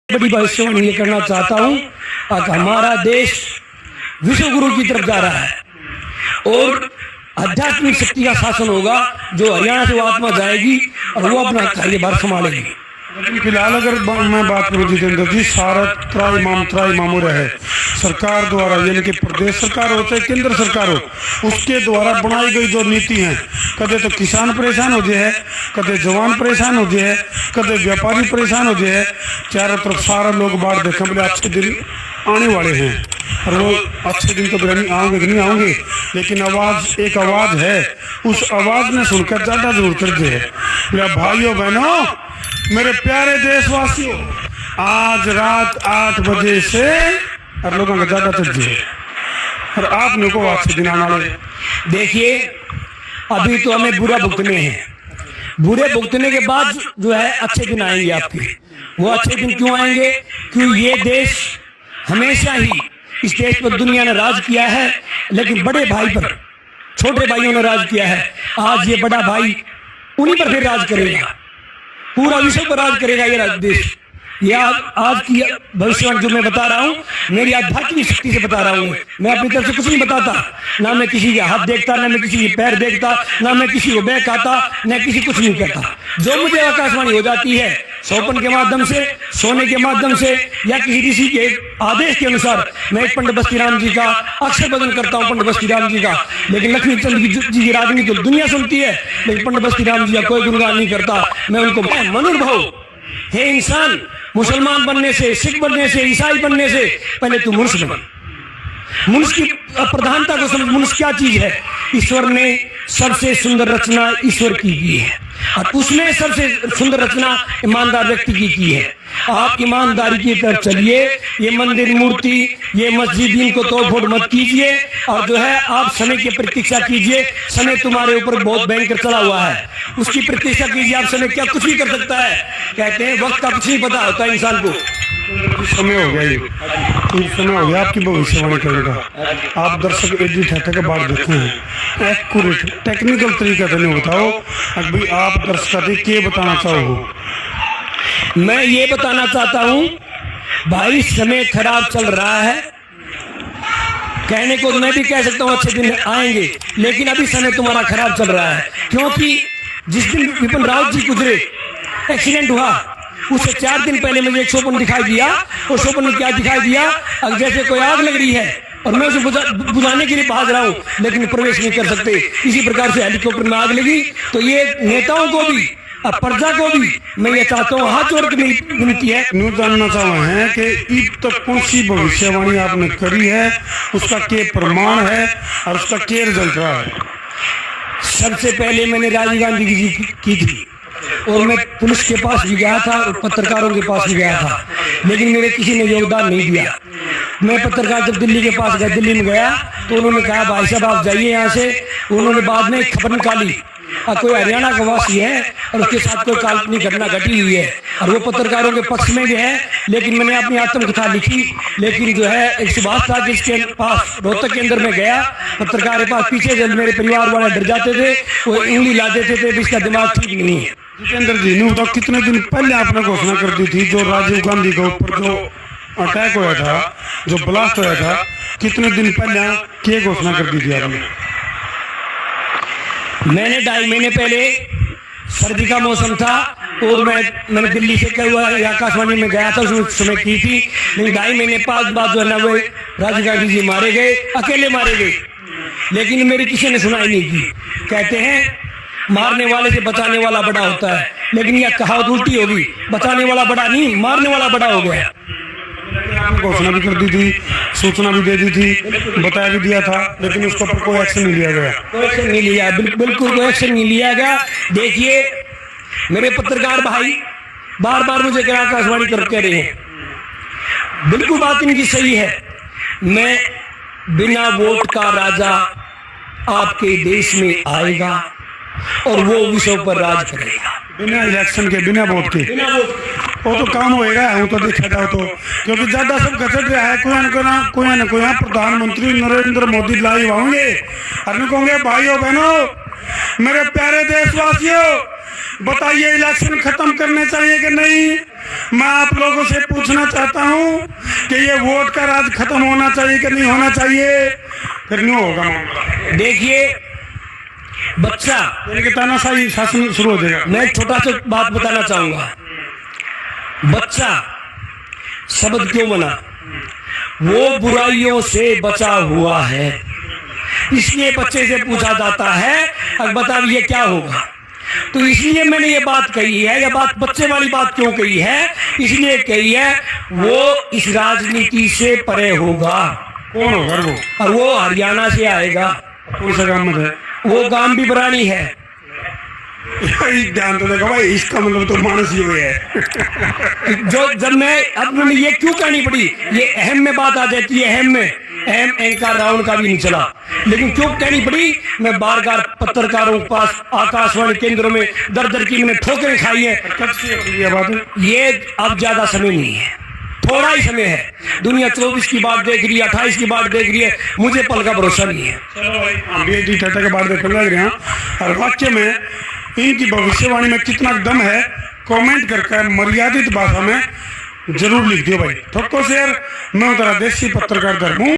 बड़ी भविष्यवाणी ये करना चाहता हूँ कि हमारा देश विश्व गुरु की तरफ जा रहा है और आध्यात्मिक शक्ति का शासन होगा। जो हरियाणा से वो आत्मा जाएगी और वो अपना कार्यभार संभालेगी। लेकिन फिलहाल अगर मैं बात करूँ जितेंद्र जी, सारा त्राईमाम है सरकार द्वारा, यानी कि प्रदेश सरकार हो चाहे केंद्र सरकार हो, उसके द्वारा बनाई गई जो नीति है, कदे तो किसान परेशान हो जाए, कदे जवान परेशान हो जाए, कदे व्यापारी परेशान हो जाए, चारों तरफ सारा लोग बाढ़ देखें बोले अच्छे दिन आने वाले हैं। और वो अच्छे दिन तो नहीं आओगे कि नहीं आओगे, लेकिन एक आवाज़ है, उस आवाज़ ने सुनकर ज़्यादा जरूर कर दे। भाइयों बहनों, मेरे प्यारे देशवासियों, आज रात 8 बजे से और लोगों का ज़्यादा चर्चे और आपने को अच्छे दिन आने वाले। देखिए, अभी तो हमें बुरा भुगतने हैं, बुरे भुगतने के बाद जो है अच्छे दिन आएंगे आपके। वो अच्छे दिन क्यों आएंगे? क्योंकि ये देश हमेशा ही, इस देश पर दुनिया ने राज किया है, लेकिन बड़े भाई पर छोटे भाइयों ने राज किया है। आज ये बड़ा भाई उन्हीं पर फिर राज करेगा, पूरा विश्व पर राज करेगा ये देश। ये आज की भविष्यवाणी जो मैं बता रहा हूँ, मेरी आध्यात्मिक शक्ति से बता रहा हूँ। मैं अपनी तरफ से कुछ नहीं बताता, ना मैं किसी के हाथ देखता, ना मैं किसी के पैर देखता, ना मैं किसी को बहकाता, ना किसी कुछ नहीं कहता। जो मुझे आकाशवाणी हो जाती है सौपन के माध्यम से, सोने के माध्यम से, या किसी ऋषि के आदेश के अनुसार, मैं पंडित बस्ती राम जी का अक्षर बदन करता हूँ, पंडित बस्ती राम जी का। लेकिन लक्ष्मी चंद्र जी की रागनी तो दुनिया सुनती है, लेकिन पंडित बस्ती राम जी का कोई गुणगान नहीं करता। मैं उनको मनुर्भव, हे इंसान, मुसलमान बनने से, सिख बनने से, ईसाई बनने से पहले तू मनुष्य बन। मनुष्य की प्रधानता को समझ। मनुष्य क्या चीज है? ईश्वर ने सबसे सुंदर रचना ईश्वर की है, और उसने सबसे सुंदर रचना ईमानदार व्यक्ति की है। आप ईमानदारी की तरफ चलिए। ये मंदिर, मूर्ति, ये मस्जिद, इनको तोड़-फोड़ मत कीजिए, और जो है आप समय की प्रतीक्षा कीजिए। समय तुम्हारे ऊपर बहुत भयंकर चला हुआ है, उसकी प्रतीक्षा कीजिए। आप समय क्या कुछ भी कर सकता है। कहते हैं वक्त का कुछ नहीं पता होता इंसान को। समय हो गया, ये समय हो गया आपकी भविष्यवाणी करने का। आप दर्शक एडिट है का बात देखे हैं, एक्यूरेट टेक्निकल तरीका से नहीं बताओ। अभी आप दर्शक के बताना चाहो? मैं ये बताना चाहता हूं भाई, समय खराब चल रहा है। कहने को मैं भी कह सकता हूं अच्छे दिन आएंगे, लेकिन अभी समय तुम्हारा खराब चल रहा है। क्योंकि जिस दिन विपिन रावत जी गुजरे, एक्सीडेंट हुआ, उससे 4 दिन पहले मुझे एक शोपन दिखाई दिया। और शोपन में क्या दिखाई दिया? अब जैसे कोई आग लग रही है और मैं उसे बुझाने के लिए भाग रहा हूं, लेकिन प्रवेश नहीं कर सकते। इसी प्रकार से हेलीकॉप्टर में आग लगी। तो ये नेताओं को भी और प्रजा को भी मैं ये चाहता हूँ, हाथ जोड़ के विनती है। न्यू जानना चाहता है कि ईद तक कौन सी भविष्यवाणी आपने करी है, उसका क्या प्रमाण है और उसका क्या रिजल्ट रहा है? सबसे पहले मैंने राजीव गांधी जी की थी, और मैं पुलिस के पास भी गया था और पत्रकारों के पास भी गया था, लेकिन मेरे किसी ने योगदान नहीं दिया। मैं पत्रकार जब दिल्ली के पास गया, दिल्ली में गया, तो उन्होंने कहा भाई साहब आप जाइए यहाँ से। उन्होंने बाद में एक खबर निकाली, कोई हरियाणा का वासी है और उसके साथ कोई काल्पनिक घटना घटी हुई है, और वो पत्रकारों के पक्ष में भी है। लेकिन मैंने अपनी आत्मकथा लिखी, लेकिन जो है एक सुभाष था जिसके पास रोहतक के अंदर में गया, पत्रकार के पास पीछे जब मेरे परिवार वाले डर जाते थे, वो उंगली ला देते थे, इसका दिमाग ठीक नहीं है। जितेंद्र जी, न्यू बताओ कितने दिन पहले आपने घोषणा कर दी थी जो राजीव गांधी के ऊपर जो अटैक हुआ था, जो ब्लास्ट हुआ था, कितने दिन पहले क्या घोषणा कर दी थी आपने? मैंने 2.5 महीने पहले, सर्दी का मौसम था और मैंने दिल्ली से कई हुआ आकाशवाणी में गया था, उस समय की थी। लेकिन 2.5 महीने बाद जो है ना, वो राजीव गांधी जी मारे गए, अकेले मारे गए, लेकिन मेरी किसी ने सुनाई नहीं की। कहते हैं मारने वाले से बचाने वाला बड़ा होता है, लेकिन यह कहावत उल्टी होगी। बचाने वाला बड़ा नहीं, मारने वाला बड़ा हो गया। आपने घोषणा भी कर दी थी, सूचना भी दे दी थी, बताया भी दिया था, लेकिन उसके ऊपर कोई एक्शन नहीं लिया गया। कोई एक्शन नहीं लिया, बिल्कुल कोई एक्शन नहीं लिया गया। देखिए, मेरे पत्रकार भाई बार बार मुझे क्या आकाशवाणी कर कह रहे हैं, बिल्कुल बात इनकी सही है। मैं बिना वोट का राजा आपके देश में आएगा और वो विश्व पर राज करेगा। बिना इलेक्शन के, बिना वोट के वो तो काम होएगा। वो तो देखा जाओ तो, क्योंकि ज्यादा सब घसट रहा है। कोई ना कोई प्रधानमंत्री नरेंद्र मोदी लाइव आएंगे और कहोगे भाइयों बहनों, मेरे प्यारे देशवासियों, बताइए इलेक्शन खत्म करने चाहिए कि नहीं? मैं आप लोगों से पूछना चाहता हूँ कि ये वोट का राज खत्म होना चाहिए कि नहीं होना चाहिए, फिर नहीं होगा मामला। देखिए बच्चा, यानी तानाशाही शासन शुरू हो जाएगा। मैं एक छोटा सा बात बताना चाहूंगा। बच्चा शब्द क्यों बना? वो बुराइयों से बचा हुआ है, इसलिए बच्चे से पूछा जाता है अब बता ये क्या होगा। तो इसलिए मैंने ये बात कही है, ये बात बच्चे वाली बात क्यों कही है, इसलिए कही है वो इस राजनीति से परे होगा। कौन होगा वो? और वो हरियाणा से आएगा। कौन सा गाँव में है? वो गांव भी बरानी है। ध्यान तो देखो भाई, इसका मतलब तो मानस ही हुए है। जो जब मैं अब मैंने ये क्यों कहनी पड़ी, ये अहम में बात आ जाती है, अहम में अहम एंकर राउंड का भी नहीं चला, लेकिन क्यों कहनी पड़ी? मैं बार बार पत्रकारों के पास आकाशवाणी केंद्रों में दर दर की मैंने ठोकरें खाई है। कब से ये बात है? ये अब ज्यादा समय नहीं है, थोड़ा ही समय है। दुनिया 24 की बात देख रही है, 28 की बात देख रही है, मुझे पल का भरोसा नहीं है। चलो भाई, हम भी टाटा के बात देखने लग रहे हैं, और वाक्य में इनकी भविष्यवाणी में कितना दम है, कमेंट करके मर्यादित भाषा में जरूर लिख दियो भाई। ठोको शेर, मैं तेरा देसी पत्रकार धर्मू।